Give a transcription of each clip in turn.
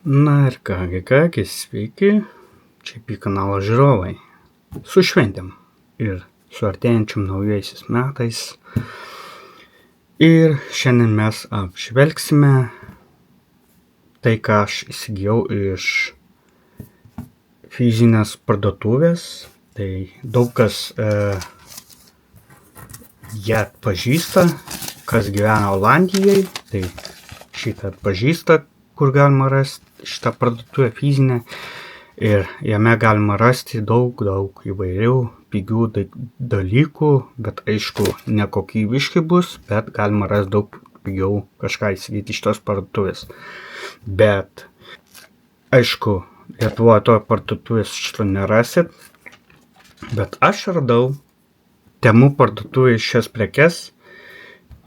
Na ir kągi, sveiki, čia į kanalo žiūrovai. Su šventėm ir su artėjančiam naujaisiais metais. Ir šiandien mes apžvelgsime tai, ką aš įsigijau iš fizinės parduotuvės. Tai daug kas ją atpažįsta, kas gyvena Olandijai, tai šitą atpažįsta, kur galima rasti šitą parduotuvę fizinę. Ir jame galima rasti daug įvairių pigių dalykų, bet aišku, nekokybiški bus, bet galima rasti daug pigiau kažką įsigyti iš tos parduotuvės. Bet, aišku, Lietuvoje to parduotuvės šito nerasit, bet aš radau Temu parduotuvėje šias prekes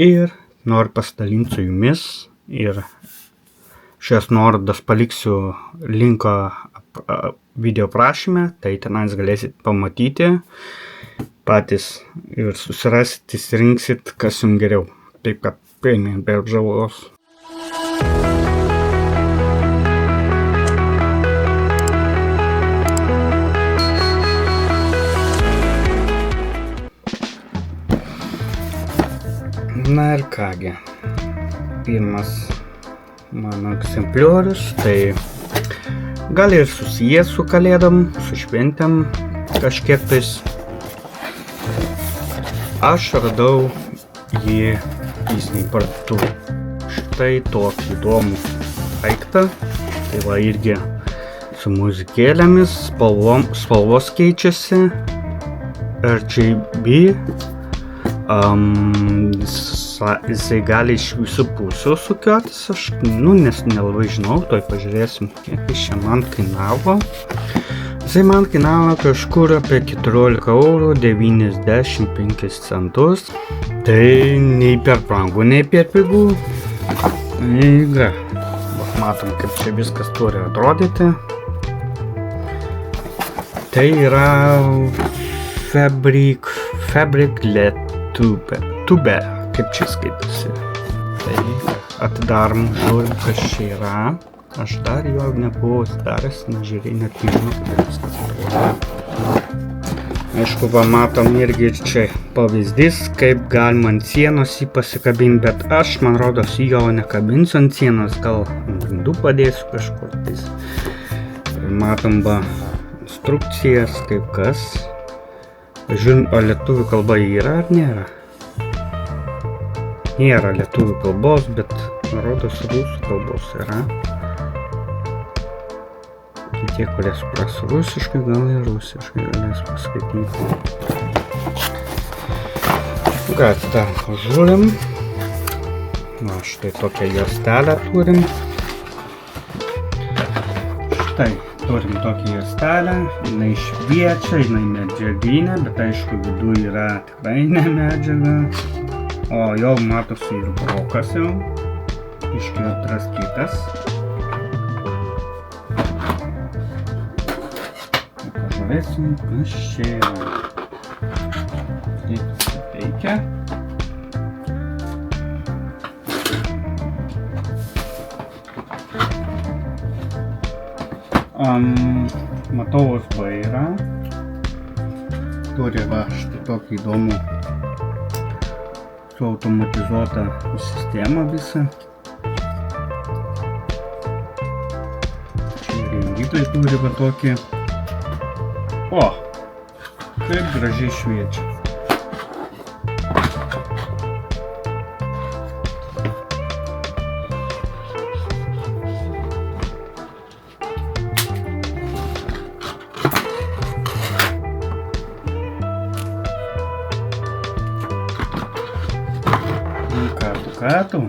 ir noriu pasidalinti su jumis ir šias nuorodas paliksiu linką video prašyme, tai tenais galėsit pamatyti patys ir susirasit, įsirinksit, kas jums geriau. Taip kad paėmėm be apžalos. Na ir kągi, pirmas mano egzempliorius, tai gal ir susijęs su kalėdom, su šventėm kažkiek tais. Aš radau jį fizinėj parduotuvėj. Štai tokį įdomų daiktą, tai va irgi su muzikėlėmis, spalvos keičiasi, RGB. Jisai gali iš visų pusių sukiotis, aš nelabai žinau, toj pažiūrėsim, kiek jis čia man kainavo. Jisai man kainavo kažkur apie 14,95 €. Tai nei per brangu, nei per pigų. Matom, kaip čia viskas turi atrodyti. Tai yra Fabric LED Tube, kaip čia skaitosi. Tai atidarom, žiūrim, kas čia yra. Aš dar jo nebuvau atidaręs, nežiūrėjau, net nežinau, kaip viskas atrodo. Aišku, va matom irgi čia pavyzdys, kaip galima ant sienos jį pasikabinti, bet aš, man rodos, jo nekabinsiu ant sienos, gal ant grindų padėsiu kažkur tais. Matom, va, instrukcijas, kaip kas. Žiūrint, o lietuvių kalba yra ar nėra? Nėra lietuvių kalbos, bet rodos rusų kalbos yra. Tie, kurie supras rusiškai, gal ir rusiškai galės paskaityti. Ką, tada pažiūrim. Na, štai tokią juostelę turim. Štai. Turim tokį juostelę, jinai šviečia, jinai medžiaginė, bet aišku viduje yra tikrai ne medžiaga. O jau matosi ir brokas jau, iški atraskytas. Pažiūrėsim, kas čia yra. Taip veikia. Matau vairą, turi va štai tokį įdomų su automatizuota sistema visą. Čia rengiklai turi va tokį. O, kaip gražiai šviečia. Ką tu?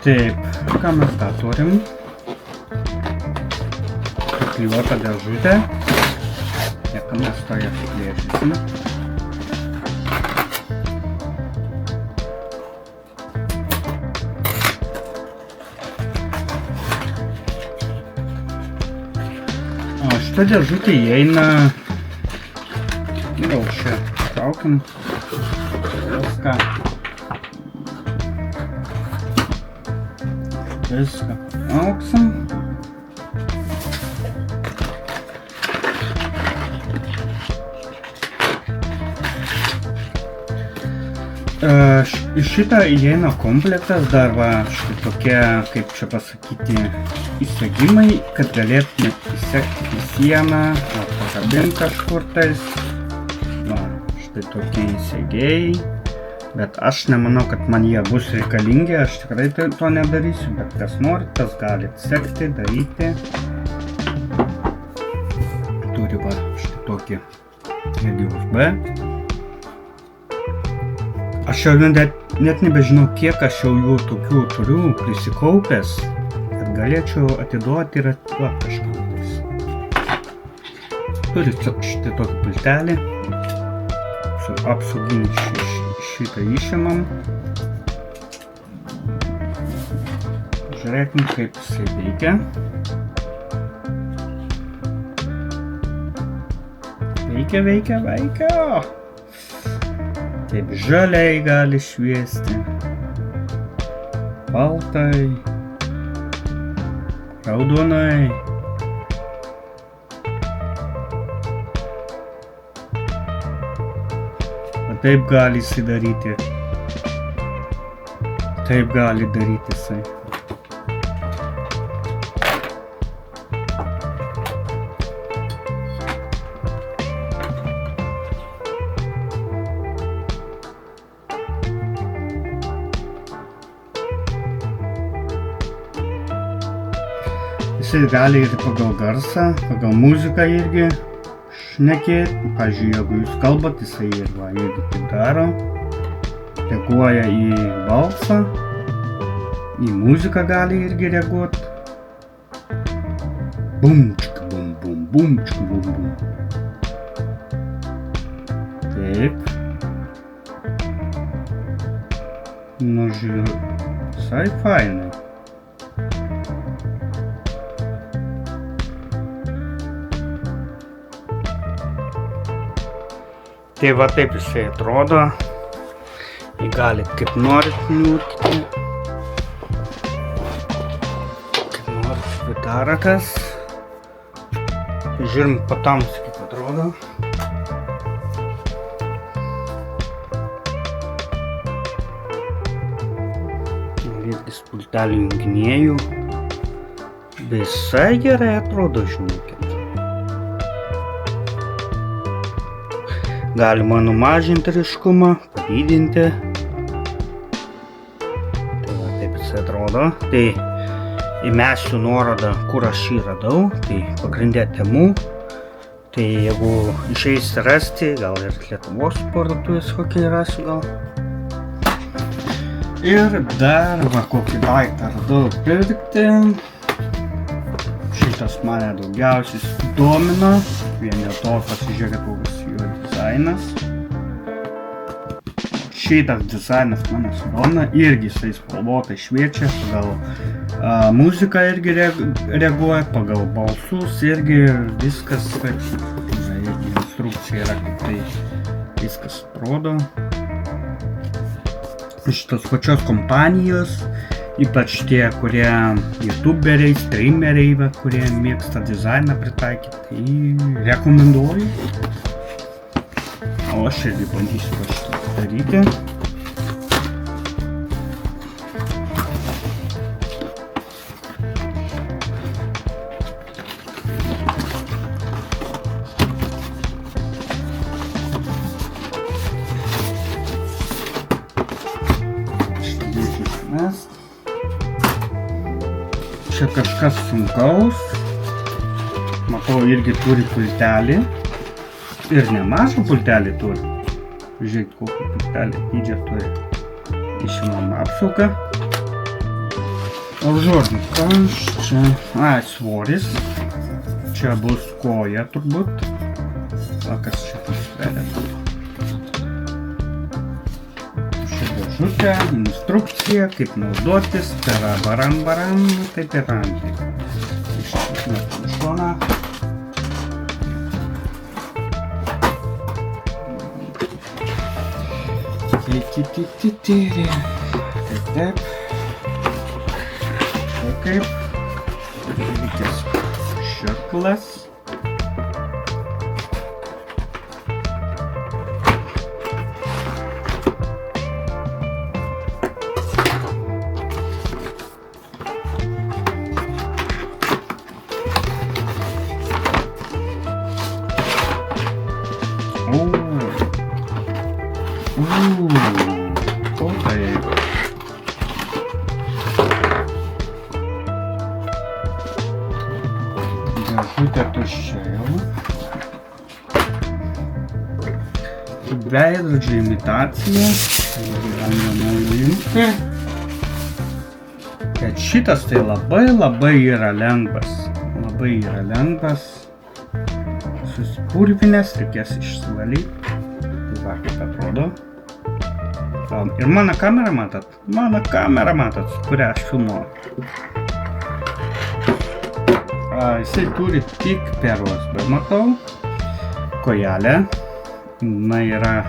Taip, ką mes tą turim? Priklijuotą dėžutę. Nieko mes to ją suplėšysime. Šita dėžutė įeina, gal čia traukiam, viską auksim. Į šitą įeina komplektas, dar va štai tokie, kaip čia pasakyti, įsegimai, kad galėtumėt įsegti į sieną, pakabinti kažkur tais. Va, štai tokie įsegėjai. Bet aš nemanau, kad man jie bus reikalingi, aš tikrai to nedarysiu, bet kas norit, tas galit sekti, daryti. Turi va štai tokį irgi USB. Aš jau net nebežinau, kiek aš jau jų tokių turiu prisikaupęs, kad galėčiau atiduoti ir atiduoti kažkam tais. Turi štai tokį pultelį, apsauginį šitą išimam. Žiūrėkim, kaip jisai veikia. Veikia. Taip žaliai gali šviesti, baltai, raudonai. Taip gali įsidaryti. Taip gali daryti jisai. Jisai gali ir pagal garsą, pagal muziką irgi šnekėti. Pavyzdžiui, jeigu jūs kalbat, jisai irgi taip daro. Reaguoja į balsą, į muziką gali irgi reaguoti. Bumčk, bum, bum, bumčk, bum, bum. Taip. Nu, žiūrėjau, visai fainai. Tai va taip jisai atrodo. Jį galit kaip norit niurkti. Kaip norit vidaratės. Žiūrim patamsi kaip atrodo. Irgi pultelių junginėjų. Visai gerai atrodo, žinokit. Galima numažinti ryškumą, padidinti. Tai va taip jis atrodo. Tai įmesiu nuorodą, kur aš jį radau. Tai pagrindė Temu. Tai jeigu išeisi rasti, gal ir Lietuvos parduotuvės kokį rasiu gal. Ir dar va kokį daiktą radau pirkti. Šitas mane daugiausiai domina. Vien dėl to pasižiūrėkit, koks jo dizainas. Šitas dizainas mane sudomina, irgi jisai spalvotai šviečia, pagal muziką irgi reaguoja, pagal balsus irgi viskas, instrukcija yra kaip tai viskas atrodo. Iš tos pačios kompanijos, ypač tie, kurie youtuberiai, streameriai, kurie mėgsta dizainą pritaikyti, tai rekomenduoju. O aš irgi bandysiu šitą daryti. Čia kažkas sunkaus. Matau, irgi turi pultelį. Ir nemažą pultelį turi. Žiūrėkit, kokį pultelį dydžio turi. Išimam apsaugą. Žodžiu, kas čia? Svoris. Čia bus koja turbūt. Va, kas čia pasveria. Dėžutė, instrukcija, kaip naudotis, baram, taip ir rantai. Ištikime šoną. Taip. Kaip. Reikės širklas. Taip. Dėžutė tuščia jau. Veidrodžio imitacija. Galima nuimti. Bet šitas tai labai yra lengvas. Labai yra lengvas. Susipurvinęs, reikės išsivalyti. Tai va, kaip atrodo. Ir mano kamera matot? Kurią aš filmuoju. Jisai turi tik per USB, matau. Kojelė. Na yra,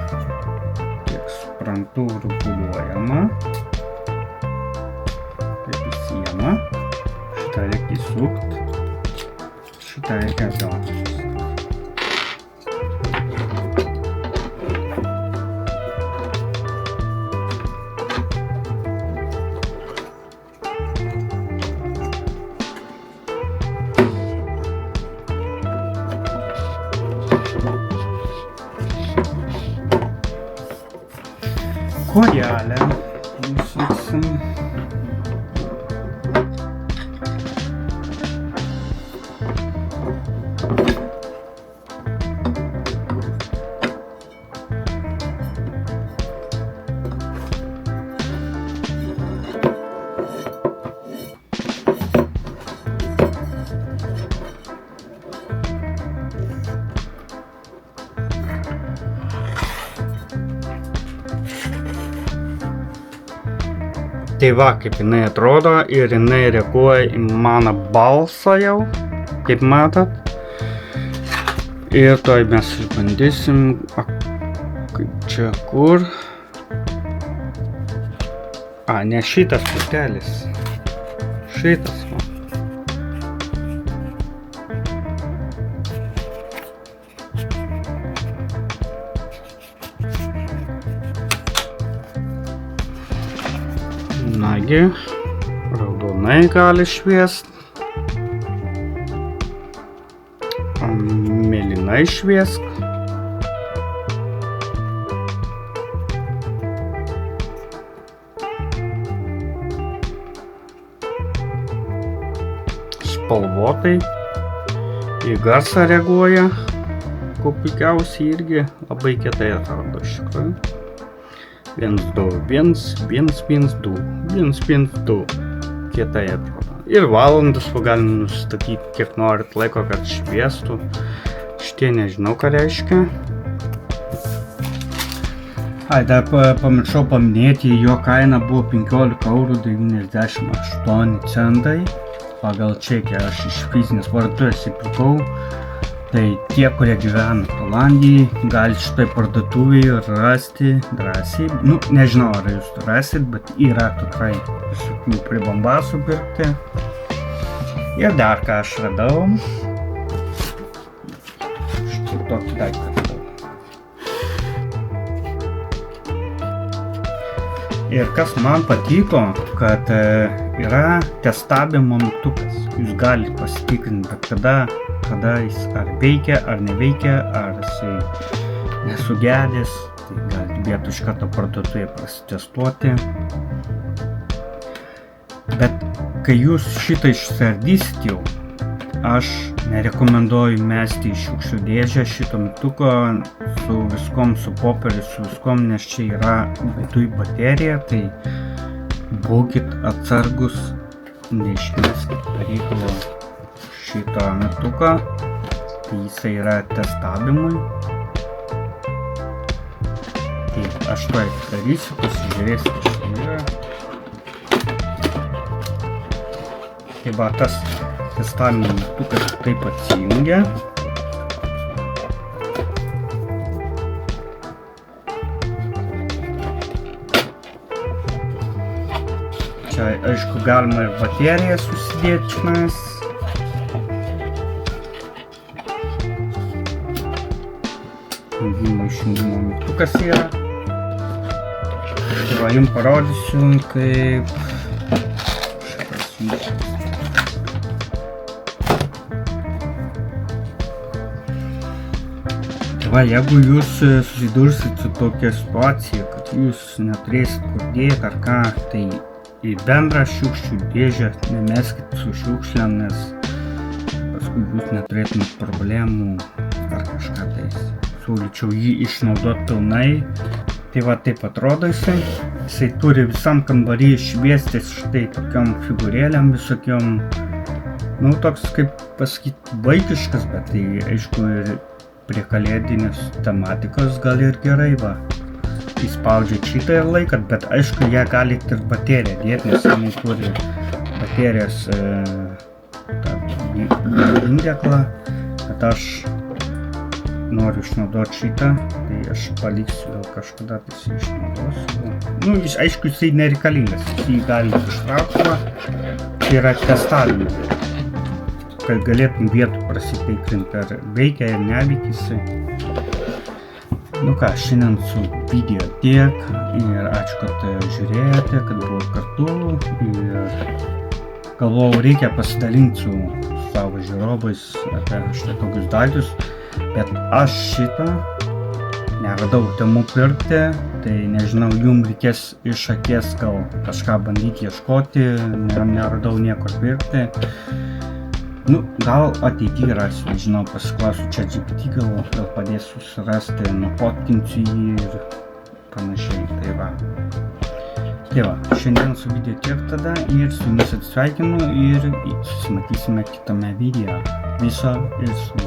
kiek suprantu, rutuliuojama. Taip įsijama. Šitą reikia įsukt. Šitą reikia gauti. Kojelę įsuksim. Tai va, kaip jinai atrodo ir jinai reaguoja į mano balsą jau, kaip matot. Ir toj mes išbandysim, kaip čia kur. Ne šitas putelis. Šitas va. Nagi, raudonai gali šviest, mėlynai šviesk. Spalvotai, į garsą reaguoja, kuo puikiausiai irgi labai kietai atrodo iš tikrųjų. 1, 2, 1, 1, 1, 2, 1, 1, 2. Kietai atrodo. Ir valandas galim nustatyti, kiek norit laiko, kad šviestų. Šitie nežinau, ką reiškia. Dar pamiršau paminėti, jo kaina buvo 15,98 €. Pagal čekį aš iš fizinės parduotuvės įpirkau. Tai tie, kurie gyvena Olandijai, gali šitoj parduotuvėje rasti drąsiai. Nežinau, ar jūs rasit, bet yra tikrai visokių pribambasų pirkti. Ir dar ką aš radau. Štai tokį daiktą radau. Ir kas man patiko, kad yra testavimo mygtukas. Jūs galite pasitikrinti bet kada jis ar veikia, ar neveikia, ar jisai nesugedęs. Tai galite vietų iš karto parduotuvėje prasitestuoti. Bet kai jūs šitą išsiardysit jau, aš nerekomenduoju mesti į šiukšlių dėžę šito mygtuko su viskom, su popieriu, su viskom, nes čia yra viduj baterija, tai būkit atsargus, neišmeskit reikalo šito mygtuką, tai jisai yra testavimui. Tai aš tuoj darysiu, pasižiūrėsite šiandien. Tai va, tas testavimo mygtukas taip atsijungia. Čia, aišku, galima ir bateriją susidėti čionais. Banginių išjungimo mygtukas yra. Tai va, jums parodysiu, kaip šitas jungia. Va, jeigu jūs susidursit su tokia situacija, kad jūs neturėsit kur dėti ar ką, tai į bendrą šiukšlių dėžę nemeskit su šiukšlėm, nes paskui jūs neturėtumėt problemų ar kažką tais. Siūlyčiau jį išnaudoti pilnai. Tai va, taip atrodo jisai. Jisai turi visam kambarį šviestis štai tokiom figūrėlėm visokiom. Nu, toks, kaip pasakyti, vaikiškas, bet tai aišku ir prie kalėdinės tematikos gal ir gerai, va. Įspaudžiat šitą ir laikat, bet aišku, ją galit ir bateriją dėti, nes jinai turi baterijos indeklą, bet aš noriu išnaudoti šitą, tai aš paliksiu gal kažkada tai išnaudosiu. Nu, aišku, jisai nereikalingas, jisai galite ištraukti, tai yra testavimai. Kad galėtum vietų prasitikrinti, ar veikia ir neveikia jisai. Nu ką, šiandien su video tiek ir ačiū, kad žiūrėjote, kad buvot kartu ir galvojau, reikia pasidalinti su savo žiūrovais apie štai tokius daiktus, bet aš šitą neradau temų pirkti, tai nežinau, jums reikės iš akies gal kažką bandyti ieškoti, neradau niekur pirkti. Nu, gal ateityje rasiu, žinau, pasiklausiu ChatGPT, gal padėsiu surasti, nufotkinsiu jį ir panašiai, tai va. Tai va, šiandien su video tiek tada ir su jumis atsisveikinu ir susimatysime kitame video. Viso ir su